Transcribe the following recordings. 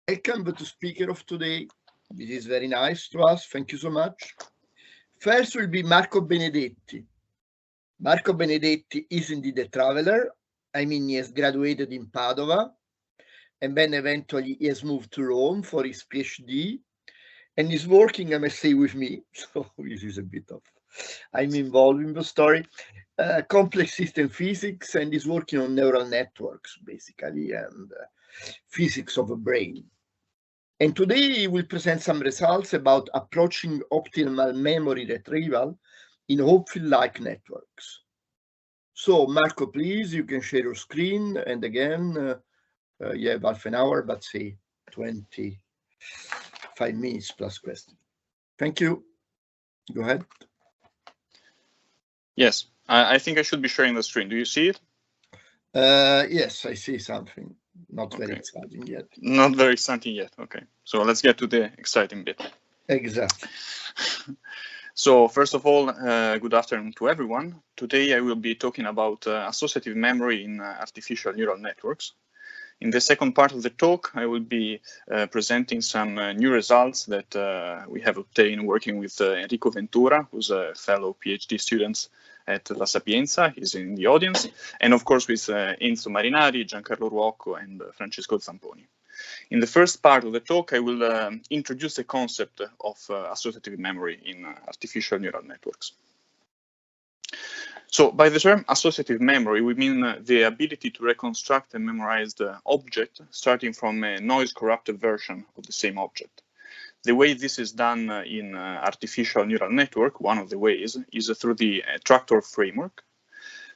Welcome to the speaker of today. This is very nice to us. Thank you so much. First will be Marco Benedetti. Marco Benedetti is indeed a traveler. I mean, he has graduated in Padova, and then eventually he has moved to Rome for his PhD, and is working, I must say, with me. So this is a bit of, I'm involved in the story. Complex system physics, and is working on neural networks, basically, and physics of the brain. And today he will present some results about approaching optimal memory retrieval in Hopfield-like networks. So Marco, please, you can share your screen. And again, you have half an hour, but say 25 minutes plus question. Thank you. Go ahead. Yes, I think I should be sharing the screen. Do you see it? Yes, I see something. Not very exciting yet. Not very exciting yet. Okay, so let's get to the exciting bit. Exactly. So first of all, good afternoon to everyone. Today I will be talking about associative memory in artificial neural networks. In the second part of the talk, I will be presenting some new results that we have obtained working with Enrico Ventura, who's a fellow PhD student at La Sapienza. He's in the audience, and of course with Enzo Marinari, Giancarlo Ruocco, and Francesco Zamponi. In the first part of the talk, I will introduce the concept of associative memory in artificial neural networks. So by the term associative memory, we mean the ability to reconstruct a memorized object starting from a noise-corrupted version of the same object. The way this is done in artificial neural network, one of the ways, is through the attractor framework.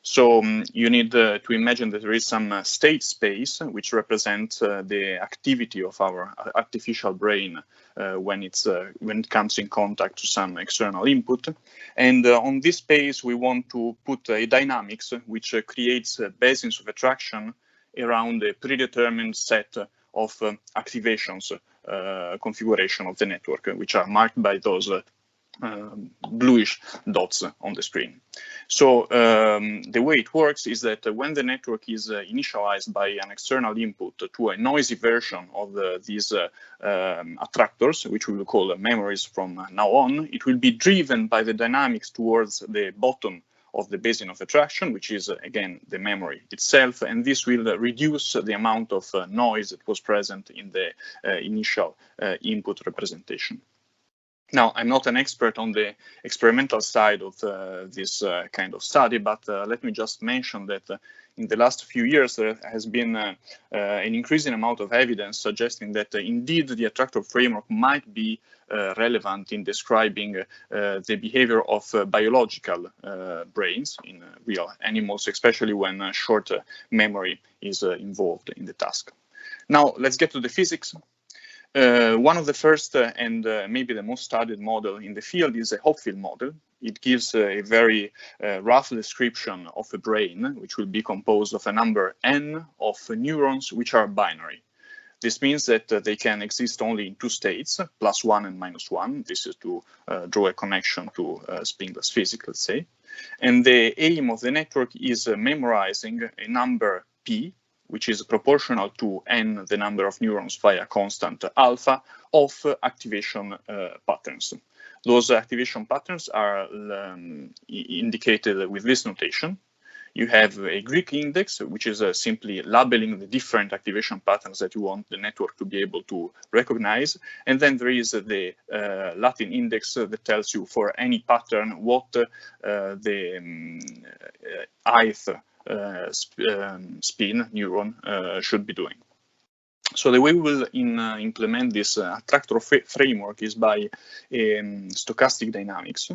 So you need to imagine that there is some state space which represents the activity of our artificial brain when it comes in contact to some external input. And on this space, we want to put a dynamics which creates basins of attraction around a predetermined set of activations configuration of the network, which are marked by those bluish dots on the screen. So the way it works is that when the network is initialized by an external input to a noisy version of these attractors, which we will call memories from now on, it will be driven by the dynamics towards the bottom of the basin of attraction, which is again the memory itself, and this will reduce the amount of noise that was present in the initial input representation. Now, I'm not an expert on the experimental side of this kind of study, but let me just mention that in the last few years there has been an increasing amount of evidence suggesting that indeed the attractor framework might be relevant in describing the behavior of biological brains in real animals, especially when short memory is involved in the task. Now, let's get to the physics. One of the first and maybe the most studied model in the field is a Hopfield model. It gives a very rough description of a brain, which will be composed of a number n of neurons, which are binary. This means that they can exist only in two states, +1 and -1. This is to draw a connection to Spengler's physics, let's say. And the aim of the network is memorizing a number p, which is proportional to n, the number of neurons via constant alpha, of activation patterns. Those activation patterns are indicated with this notation. You have a Greek index, which is simply labeling the different activation patterns that you want the network to be able to recognize. And then there is the Latin index that tells you for any pattern what the ith spin neuron should be doing. So the way we will implement this attractor framework is by stochastic dynamics,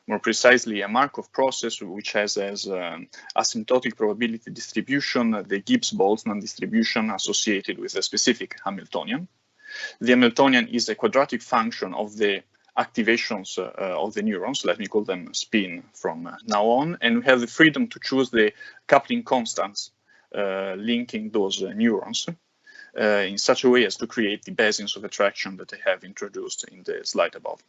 more precisely a Markov process which has as asymptotic probability distribution the Gibbs-Boltzmann distribution associated with a specific Hamiltonian. The Hamiltonian is a quadratic function of the activations of the neurons, let me call them spin from now on, and we have the freedom to choose the coupling constants linking those neurons in such a way as to create the basins of attraction that I have introduced in the slide above.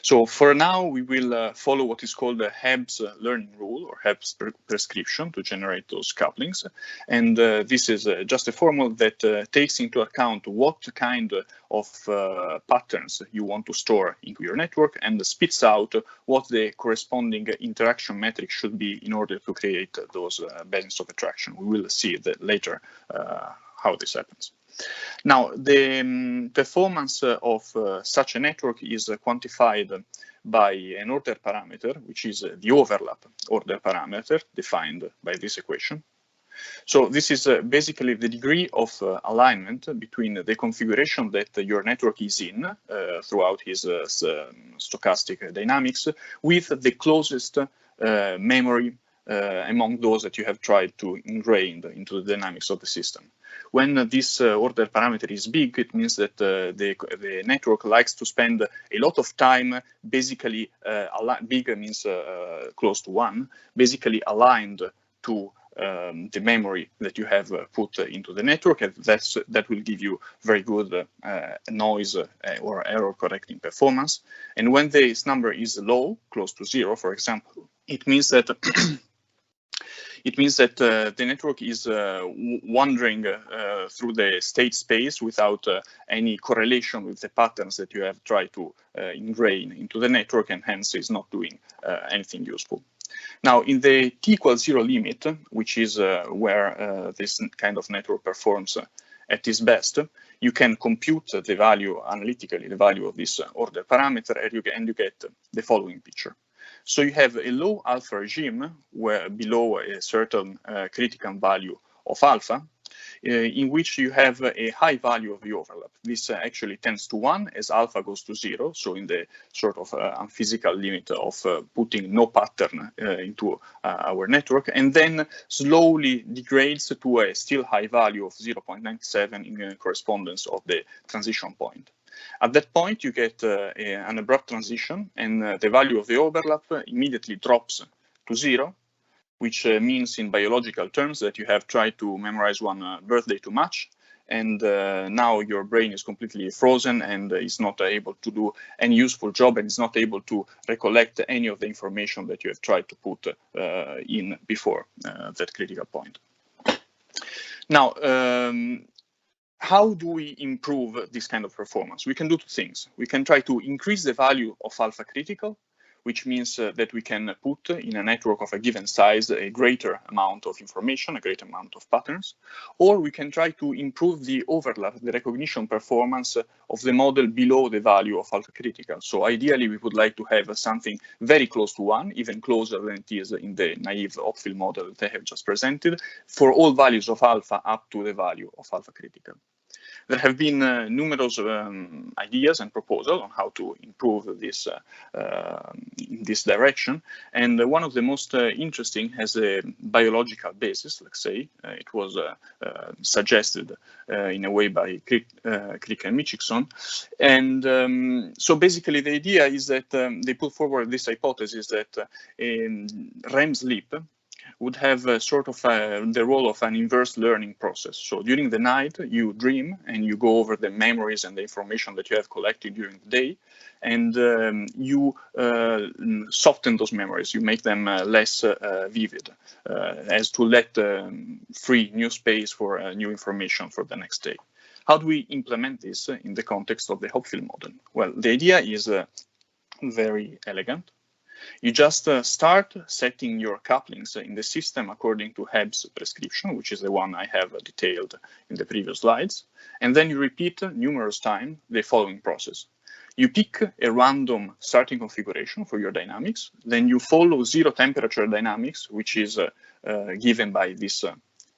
So for now, we will follow what is called the Hebb's learning rule or Hebb's prescription to generate those couplings. And this is just a formula that takes into account what kind of patterns you want to store into your network and spits out what the corresponding interaction metric should be in order to create those basins of attraction. We will see that later how this happens. Now, the performance of such a network is quantified by an order parameter, which is the overlap order parameter defined by this equation. So this is basically the degree of alignment between the configuration that your network is in throughout his stochastic dynamics with the closest memory among those that you have tried to ingrain into the dynamics of the system. When this order parameter is big, it means that the network likes to spend a lot of time basically, big means close to 1, basically aligned to the memory that you have put into the network, and that will give you very good noise or error correcting performance. And when this number is low, close to 0, for example, it means that the network is wandering through the state space without any correlation with the patterns that you have tried to ingrain into the network, and hence is not doing anything useful. Now, in the t=0 limit, which is where this kind of network performs at its best, you can compute the value analytically, the value of this order parameter, and you get the following picture. So you have a low alpha regime where below a certain critical value of alpha, in which you have a high value of the overlap. This actually tends to 1 as alpha goes to 0, so in the sort of unphysical limit of putting no pattern into our network, and then slowly degrades to a still high value of 0.97 in correspondence of the transition point. At that point, you get an abrupt transition, and the value of the overlap immediately drops to 0, which means in biological terms that you have tried to memorize one birthday too much, and now your brain is completely frozen and is not able to do any useful job, and is not able to recollect any of the information that you have tried to put in before that critical point. Now, how do we improve this kind of performance? We can do 2 things. We can try to increase the value of alpha critical, which means that we can put in a network of a given size a greater amount of information, a greater amount of patterns, or we can try to improve the overlap, the recognition performance of the model below the value of alpha critical. So ideally, we would like to have something very close to 1, even closer than it is in the naive Hopfield model that I have just presented, for all values of alpha up to the value of alpha critical. There have been numerous ideas and proposals on how to improve this in this direction, and one of the most interesting has a biological basis. Let's say it was suggested in a way by Crick and Michikson, and so basically the idea is that they put forward this hypothesis that REM sleep would have sort of the role of an inverse learning process. So during the night, you dream and you go over the memories and the information that you have collected during the day, and you soften those memories. You make them less vivid, as to let free new space for new information for the next day. How do we implement this in the context of the Hopfield model? Well, the idea is very elegant. You just start setting your couplings in the system according to Hebb's prescription, which is the one I have detailed in the previous slides. And then you repeat numerous times the following process. You pick a random starting configuration for your dynamics. Then you follow 0 temperature dynamics, which is given by this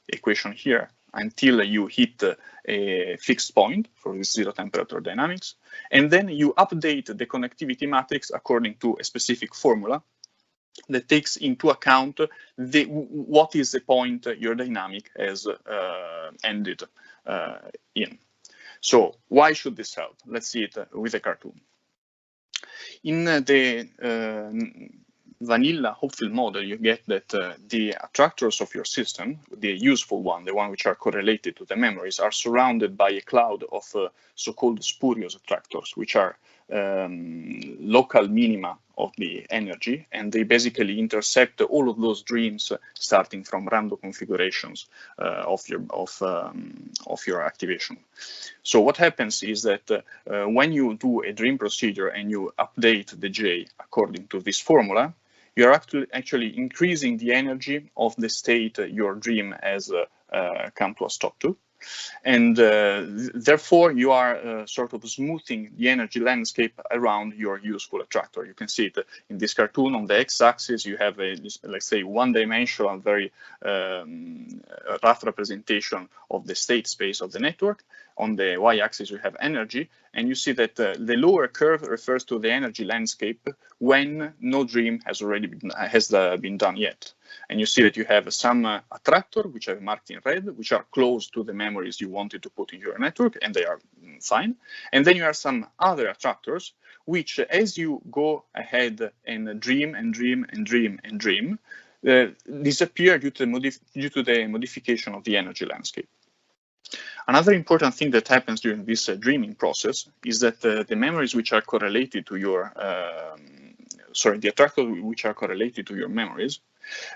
equation here, until you hit a fixed point for this 0 temperature dynamics. And then you update the connectivity matrix according to a specific formula that takes into account what is the point your dynamic has ended in. So why should this help? Let's see it with a cartoon. In the vanilla Hopfield model, you get that the attractors of your system, the useful one, the one which are correlated to the memories, are surrounded by a cloud of so-called spurious attractors, which are local minima of the energy, and they basically intercept all of those dreams starting from random configurations of your activation. So what happens is that when you do a dream procedure and you update the J according to this formula, you're actually increasing the energy of the state your dream has come to a stop to. And therefore, you are sort of smoothing the energy landscape around your useful attractor. You can see it in this cartoon. On the x-axis, you have a, let's say, one-dimensional, very rough representation of the state space of the network. On the y-axis, you have energy, and you see that the lower curve refers to the energy landscape when no dream has already been done yet. And you see that you have some attractor, which are marked in red, which are close to the memories you wanted to put in your network, and they are fine. And then you have some other attractors, which as you go ahead and dream and dream and dream and dream, disappear due to the modification of the energy landscape. Another important thing that happens during this dreaming process is that the memories which are correlated to your, the attractors which are correlated to your memories,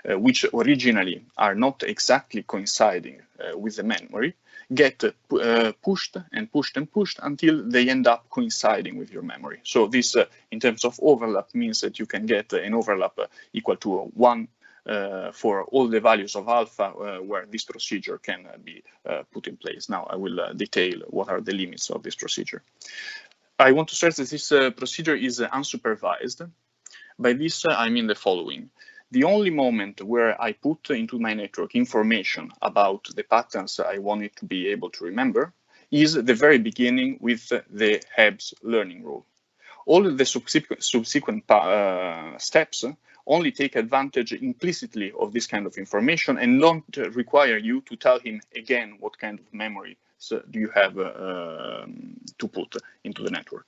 which originally are not exactly coinciding with the memory, get pushed and pushed and pushed until they end up coinciding with your memory. So this, in terms of overlap, means that you can get an overlap equal to 1 for all the values of alpha where this procedure can be put in place. Now I will detail what are the limits of this procedure. I want to stress that this procedure is unsupervised. By this, I mean the following. The only moment where I put into my network information about the patterns I want it to be able to remember is the very beginning with the Hebb's learning rule. All of the subsequent steps only take advantage implicitly of this kind of information and don't require you to tell him again what kind of memory do you have to put into the network.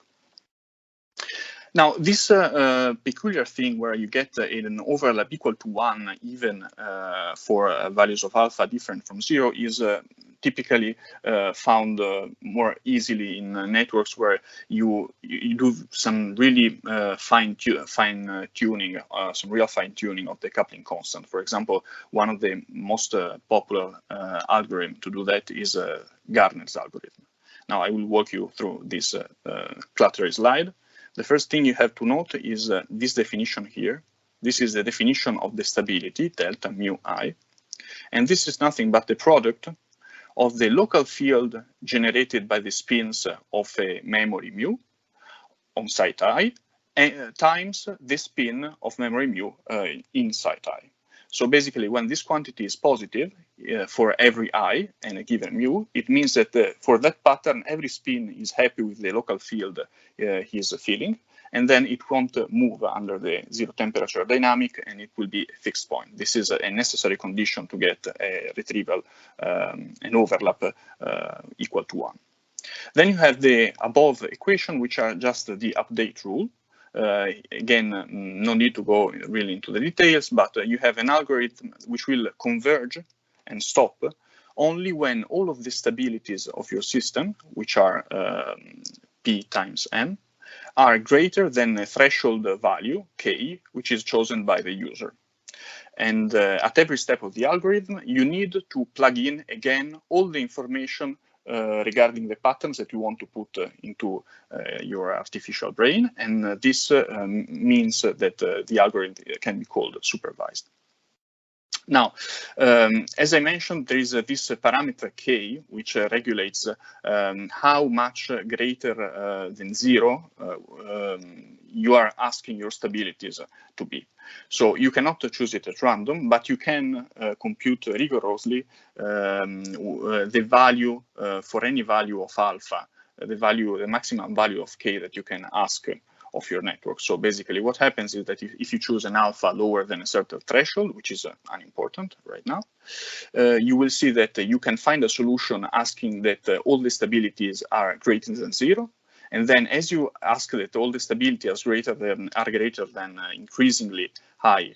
Now, this peculiar thing where you get an overlap equal to 1 even for values of alpha different from 0 is typically found more easily in networks where you do some really fine tuning, some real fine tuning of the coupling constant. For example, one of the most popular algorithm to do that is Garner's algorithm. Now, I will walk you through this cluttery slide. The first thing you have to note is this definition here. This is the definition of the stability, delta mu I. And this is nothing but the product of the local field generated by the spins of a memory mu on site I times the spin of memory mu in site I. So basically, when this quantity is positive for every I and a given mu, it means that for that pattern, every spin is happy with the local field he's feeling, and then it won't move under the zero temperature dynamic, and it will be a fixed point. This is a necessary condition to get a retrieval, an overlap equal to 1. Then you have the above equation, which are just the update rule. Again, no need to go really into the details, but you have an algorithm which will converge and stop only when all of the stabilities of your system, which are P times M, are greater than a threshold value, K, which is chosen by the user. And at every step of the algorithm, you need to plug in again all the information regarding the patterns that you want to put into your artificial brain, and this means that the algorithm can be called supervised. Now, as I mentioned, there is this parameter K, which regulates how much greater than 0 you are asking your stabilities to be. So you cannot choose it at random, but you can compute rigorously the value for any value of alpha, the maximum value of K that you can ask of your network. So basically what happens is that if you choose an alpha lower than a certain threshold, which is unimportant right now, you will see that you can find a solution asking that all the stabilities are greater than 0, And then as you ask that all the stability are greater than increasingly high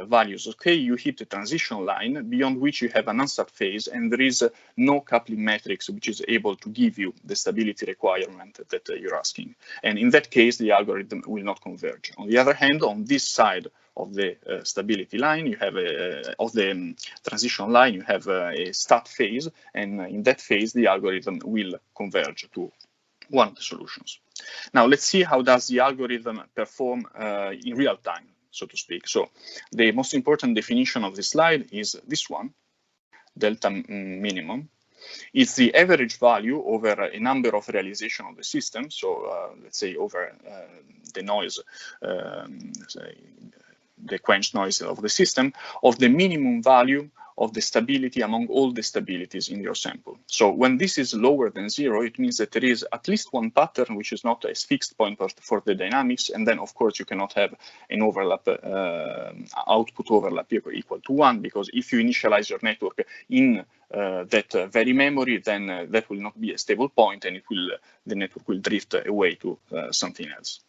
values, okay, you hit the transition line beyond which you have an unsup phase, and there is no coupling matrix which is able to give you the stability requirement that you're asking. And in that case, the algorithm will not converge. On the other hand, on this side of the stability line, you have of the transition line, you have a stat phase, and in that phase, the algorithm will converge to one of the solutions. Now, let's see how does the algorithm perform in real time, so to speak. So the most important definition of this slide is this one, delta minimum. It's the average value over a number of realization of the system. So let's say over the noise, the quench noise of the system, of the minimum value of the stability among all the stabilities in your sample. So when this is lower than 0, it means that there is at least one pattern which is not a fixed point for the dynamics, and then of course you cannot have an overlap, output overlap equal to 1, because if you initialize your network in that very memory, then that will not be a stable point, and the network will drift away to something else.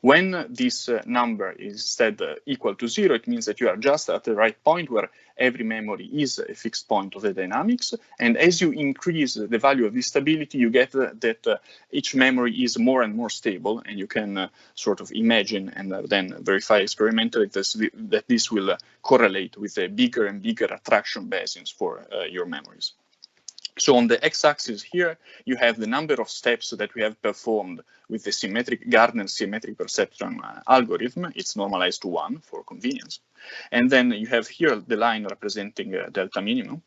When this number is instead equal to 0, it means that you are just at the right point where every memory is a fixed point of the dynamics. And as you increase the value of this stability, you get that each memory is more and more stable, and you can sort of imagine and then verify experimentally that this will correlate with a bigger and bigger attraction basins for your memories. So on the x-axis here, you have the number of steps that we have performed with the Gardner symmetric perceptron algorithm. It's normalized to 1 for convenience. And then you have here the line representing delta minimum.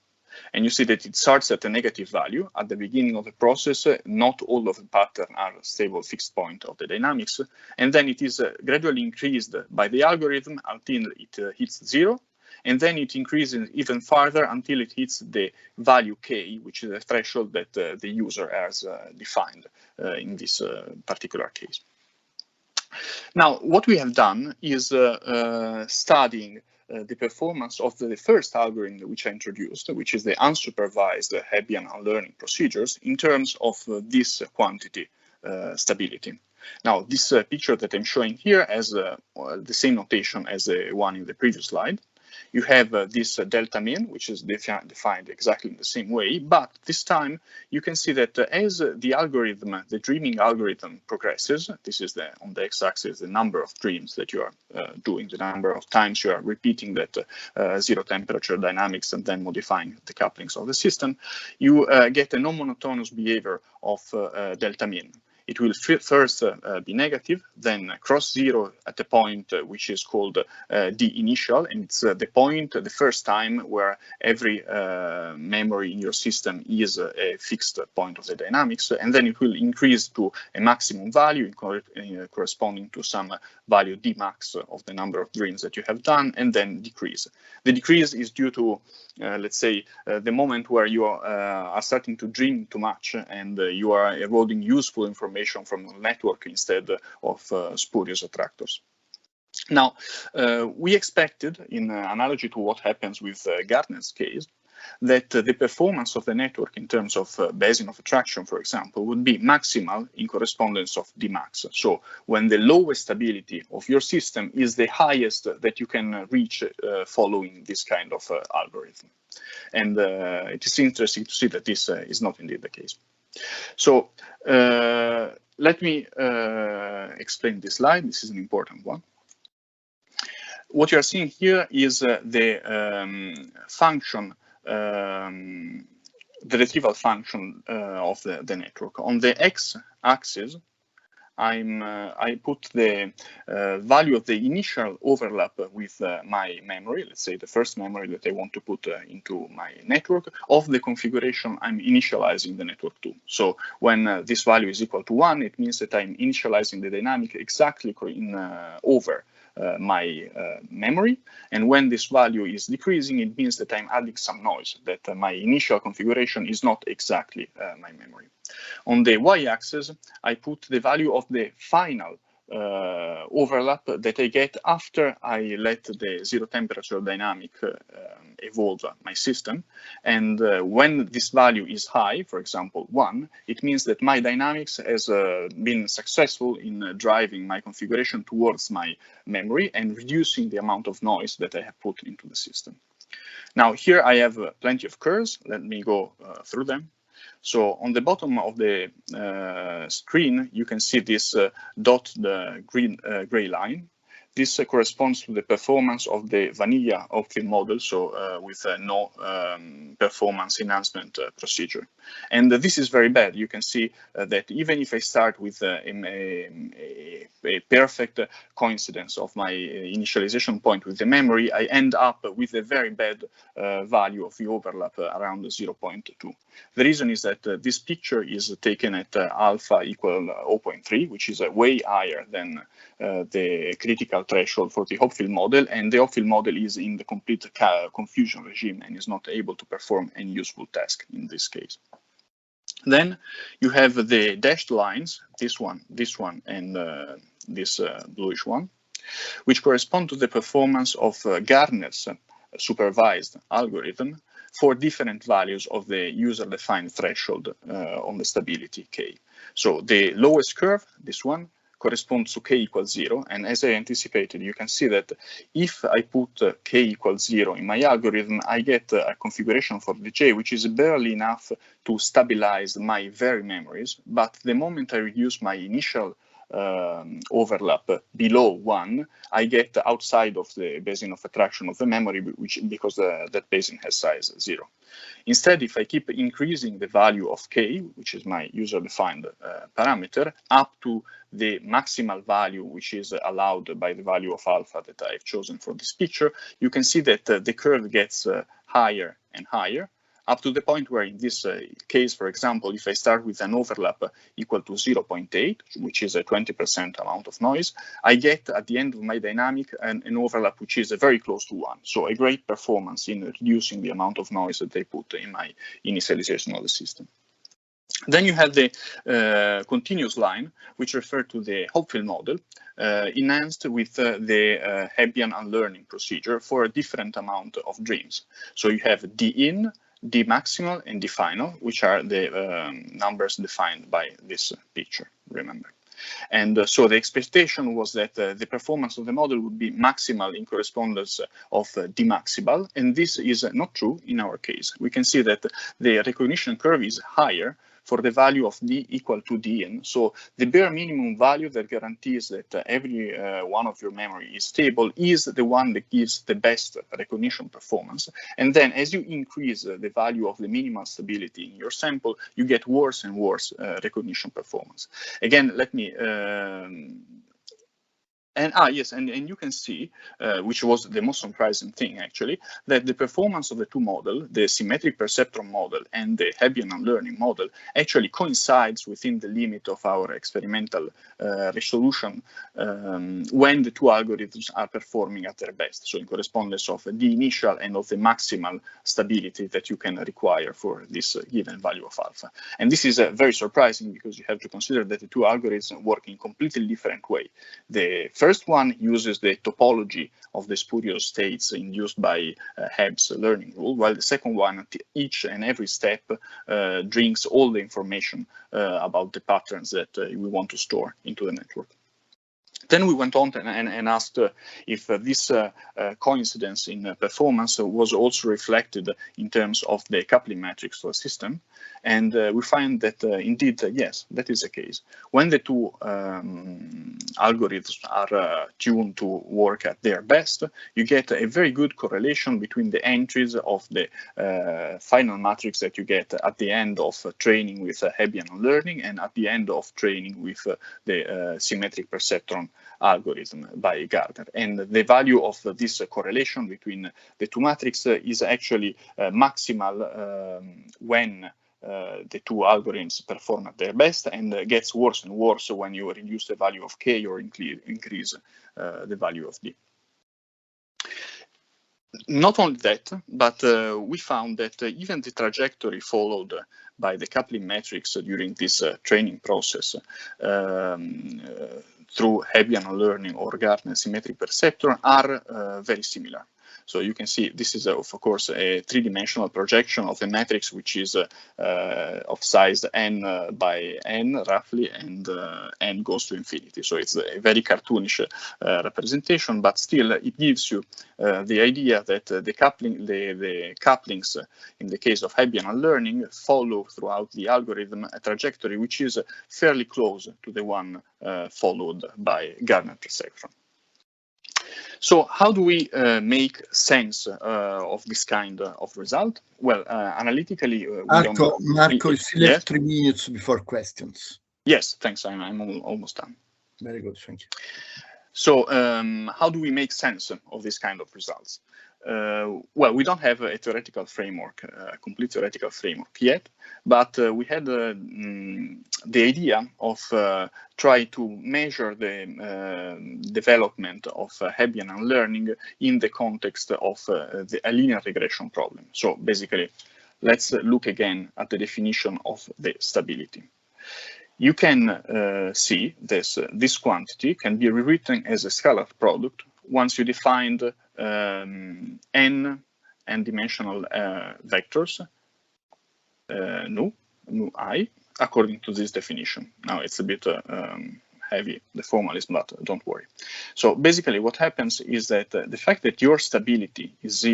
And you see that it starts at a negative value. At the beginning of the process, not all of the patterns are stable fixed point of the dynamics. And then it is gradually increased by the algorithm until it hits 0. And then it increases even further until it hits the value k, which is a threshold that the user has defined in this particular case. Now, what we have done is studying the performance of the first algorithm which I introduced, which is the unsupervised Hebbian unlearning procedures, in terms of this quantity stability. Now, this picture that I'm showing here has the same notation as the one in the previous slide. You have this delta min, which is defined exactly in the same way, but this time you can see that as the algorithm, the dreaming algorithm progresses, this is on the x-axis, the number of dreams that you are doing, the number of times you are repeating that zero temperature dynamics and then modifying the couplings of the system, you get a non-monotonous behavior of delta min. It will first be negative, then cross 0 at a point which is called the initial, and it's the point, the first time where every memory in your system is a fixed point of the dynamics, and then it will increase to a maximum value corresponding to some value d max of the number of dreams that you have done, and then decrease. The decrease is due to, let's say, the moment where you are starting to dream too much and you are eroding useful information from the network instead of spurious attractors. Now, we expected, in analogy to what happens with Gardner's case, that the performance of the network in terms of basin of attraction, for example, would be maximal in correspondence of Dmax. So when the lowest stability of your system is the highest that you can reach following this kind of algorithm. And it is interesting to see that this is not indeed the case. So let me explain this slide. This is an important one. What you are seeing here is the function, the retrieval function of the network. On the x-axis, I put the value of the initial overlap with my memory, let's say the first memory that I want to put into my network, of the configuration I'm initializing the network to. So when this value is equal to 1, it means that I'm initializing the dynamic exactly over my memory, and when this value is decreasing, it means that I'm adding some noise, that my initial configuration is not exactly my memory. On the y-axis, I put the value of the final overlap that I get after I let the zero temperature dynamic evolve my system. And when this value is high, for example, 1, it means that my dynamics has been successful in driving my configuration towards my memory and reducing the amount of noise that I have put into the system. Now, here I have plenty of curves. Let me go through them. So on the bottom of the screen, you can see this dotted gray line. This corresponds to the performance of the vanilla Hopfield model, so with no performance enhancement procedure. And this is very bad. You can see that even if I start with a perfect coincidence of my initialization point with the memory, I end up with a very bad value of the overlap around 0.2. The reason is that this picture is taken at alpha equal 0.3, which is way higher than the critical threshold for the Hopfield model, and the Hopfield model is in the complete confusion regime and is not able to perform any useful task in this case. Then you have the dashed lines, this one, and this bluish one, which correspond to the performance of Gardner's supervised algorithm for different values of the user-defined threshold on the stability K. So the lowest curve, this one, corresponds to K equals 0. And as I anticipated, you can see that if I put K equals 0 in my algorithm, I get a configuration for the J, which is barely enough to stabilize my very memories. But the moment I reduce my initial overlap below 1, I get outside of the basin of attraction of the memory, because that basin has size 0. Instead, if I keep increasing the value of K, which is my user-defined parameter, up to the maximal value, which is allowed by the value of alpha that I've chosen for this picture, you can see that the curve gets higher and higher, up to the point where in this case, for example, if I start with an overlap equal to 0.8, which is a 20% amount of noise, I get at the end of my dynamic an overlap which is very close to 1. So a great performance in reducing the amount of noise that I put in my initialization of the system. Then you have the continuous line, which refers to the Hopfield model, enhanced with the Hebbian unlearning procedure for a different amount of dreams. So you have D-in, D maximal, and D final, which are the numbers defined by this picture, remember. And so the expectation was that the performance of the model would be maximal in correspondence of D maximal, and this is not true in our case. We can see that the recognition curve is higher for the value of D equal to Dn. So the bare minimum value that guarantees that every one of your memory is stable is the one that gives the best recognition performance. And then as you increase the value of the minimal stability in your sample, you get worse and worse recognition performance. Again, let me and you can see, which was the most surprising thing actually, that the performance of the two models, the symmetric perceptron model and the Hebbian unlearning model, actually coincides within the limit of our experimental resolution when the two algorithms are performing at their best. So in correspondence of the initial and of the maximal stability that you can require for this given value of alpha. And this is very surprising because you have to consider that the two algorithms work in completely different way. The first one uses the topology of the spurious states induced by Hebb's learning rule, while the second one, at each and every step, drinks all the information about the patterns that we want to store into the network. Then we went on and asked if this coincidence in performance was also reflected in terms of the coupling matrix for a system. And we find that indeed, yes, that is the case. When the two algorithms are tuned to work at their best, you get a very good correlation between the entries of the final matrix that you get at the end of training with Hebbian unlearning and at the end of training with the symmetric perceptron algorithm by Gardner. And the value of this correlation between the two matrices is actually maximal when the two algorithms perform at their best, and gets worse and worse when you reduce the value of K or increase the value of D. Not only that, but we found that even the trajectory followed by the coupling matrix during this training process through Hebbian unlearning or Gardner symmetric perceptron are very similar. So you can see this is, of course, a three-dimensional projection of a matrix which is of size n by n, roughly, and n goes to infinity. So it's a very cartoonish representation, but still it gives you the idea that the couplings in the case of Hebbian unlearning follow throughout the algorithm a trajectory which is fairly close to the one followed by Gardner perceptron. So how do we make sense of this kind of result? Well, analytically, Marco, you still have 3 minutes before questions. Yes, thanks. I'm almost done. Very good, thank you. So how do we make sense of this kind of results? Well, we don't have a theoretical framework, a complete theoretical framework yet, but we had the idea of try to measure the development of Hebbian unlearning in the context of a linear regression problem. So basically, let's look again at the definition of the stability. You can see this quantity can be rewritten as a scalar product once you defined n-dimensional vectors, nu I, according to this definition. Now it's a bit heavy, the formalism, but don't worry. So basically what happens is that the fact that your stability is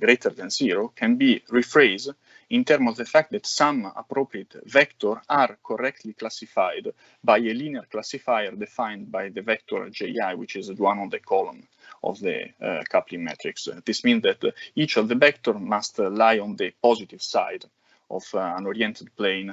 greater than 0 can be rephrased in terms of the fact that some appropriate vector are correctly classified by a linear classifier defined by the vector ji, which is one on the column of the coupling matrix. This means that each of the vector must lie on the positive side of an oriented plane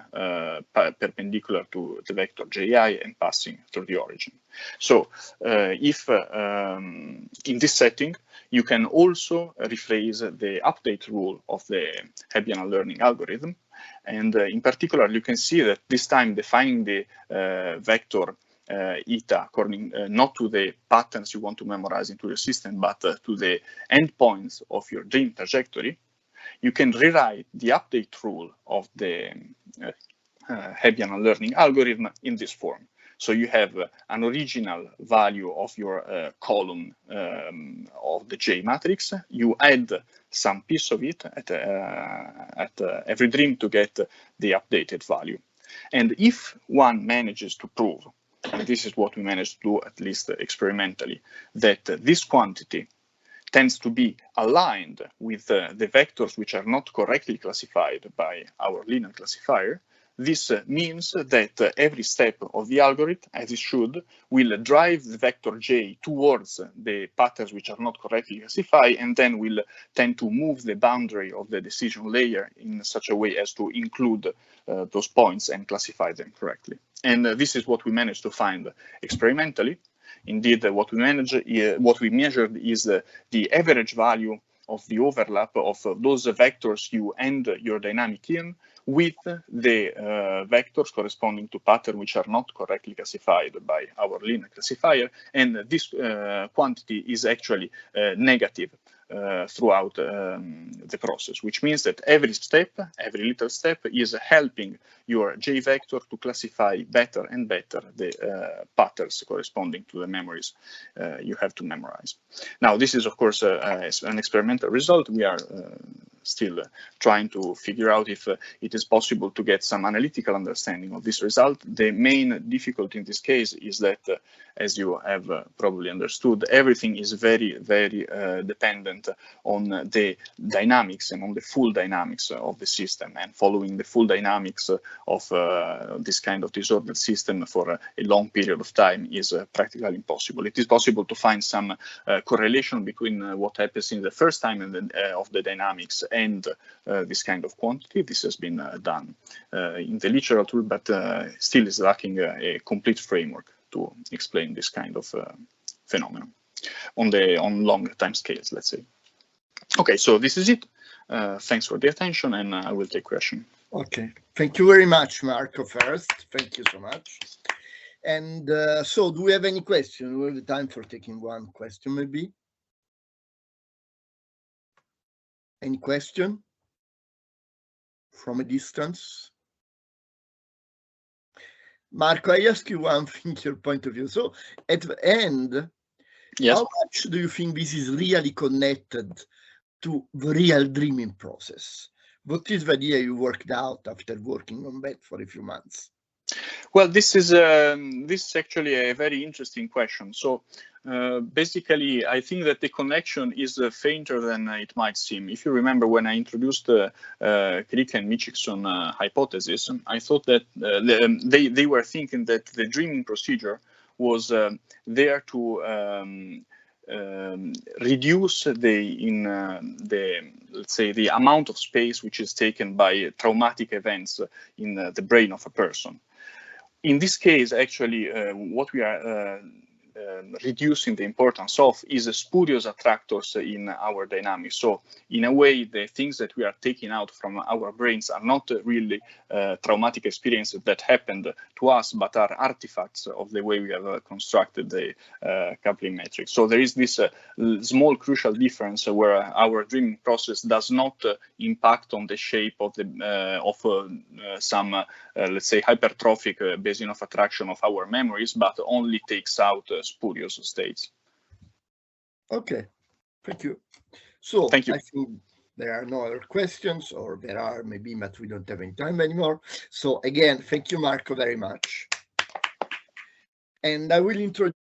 perpendicular to the vector ji and passing through the origin. So if in this setting, you can also rephrase the update rule of the Hebbian unlearning algorithm. And in particular, you can see that this time defining the vector eta according not to the patterns you want to memorize into your system, but to the endpoints of your dream trajectory, you can rewrite the update rule of the Hebbian unlearning algorithm in this form. So you have an original value of your column of the J matrix. You add some piece of it at every dream to get the updated value. And if one manages to prove, and this is what we managed to do at least experimentally, that this quantity tends to be aligned with the vectors which are not correctly classified by our linear classifier, this means that every step of the algorithm, as it should, will drive the vector j towards the patterns which are not correctly classified, and then will tend to move the boundary of the decision layer in such a way as to include those points and classify them correctly. And this is what we managed to find experimentally. Indeed, what we measured is the average value of the overlap of those vectors you end your dynamic in with the vectors corresponding to patterns which are not correctly classified by our linear classifier, and this quantity is actually negative throughout the process, which means that every little step is helping your J vector to classify better and better the patterns corresponding to the memories you have to memorize. Now, this is, of course, an experimental result. We are still trying to figure out if it is possible to get some analytical understanding of this result. The main difficulty in this case is that, as you have probably understood, everything is very, very dependent on the dynamics and on the full dynamics of the system, and following the full dynamics of this kind of disordered system for a long period of time is practically impossible. It is possible to find some correlation between what happens in the first time of the dynamics and this kind of quantity. This has been done in the literature, but still is lacking a complete framework to explain this kind of phenomenon on long time scales, let's say. Okay, so this is it. Thanks for the attention, and I will take question. Okay, thank you very much, Marco. First, thank you so much. And so, do we have any questions? Do we have time for taking one question, maybe? Any question from a distance? Marco, I ask you one thing, your point of view. So at the end, Yes. how much do you think this is really connected to the real dreaming process? What is the idea you worked out after working on that for a few months? Well, this is actually a very interesting question. So basically, I think that the connection is fainter than it might seem. If you remember, when I introduced the Crick and Mitchison hypothesis, I thought that they were thinking that the dreaming procedure was there to reduce let's say the amount of space which is taken by traumatic events in the brain of a person. In this case, actually, what we are reducing the importance of is spurious attractors in our dynamics. So in a way, the things that we are taking out from our brains are not really traumatic experiences that happened to us, but are artifacts of the way we have constructed the coupling matrix. So there is this small crucial difference where our dreaming process does not impact on the shape of the some let's say hypertrophic basin of attraction of our memories, but only takes out spurious states. Okay, thank you. So thank you. I think there are no other questions, or there are maybe, but we don't have any time anymore. So again, thank you, Marco, very much. And I will introduce